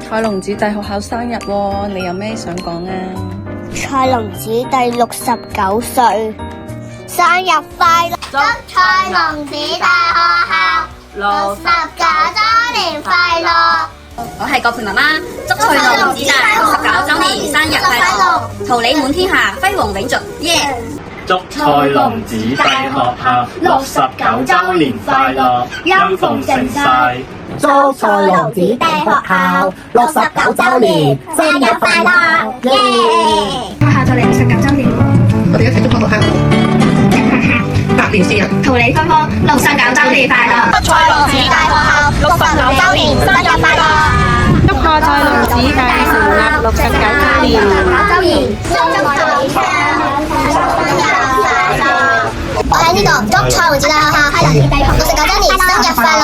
蔡龍子弟學校生日喎，你有咩想講啊？蔡龍子第69歲，生日快樂！祝蔡龍子大學校69周年快樂！我係葛培媽媽，祝蔡龍子大69周年生日快樂，桃李滿天下，輝煌永續，耶！祝蔡龍子弟學校69周年快樂，陰奉盛世。祝蔡龍子弟學校69周年生日快樂，耶！學校就嚟69周年，我哋一齊祝福學校百年樹人，桃李芬芳69周年快樂！祝蔡龍子大學校69周年生日快樂！祝賀蔡龍子弟成立69周年！我喺呢度祝蔡龍子大學校69周年生日快樂！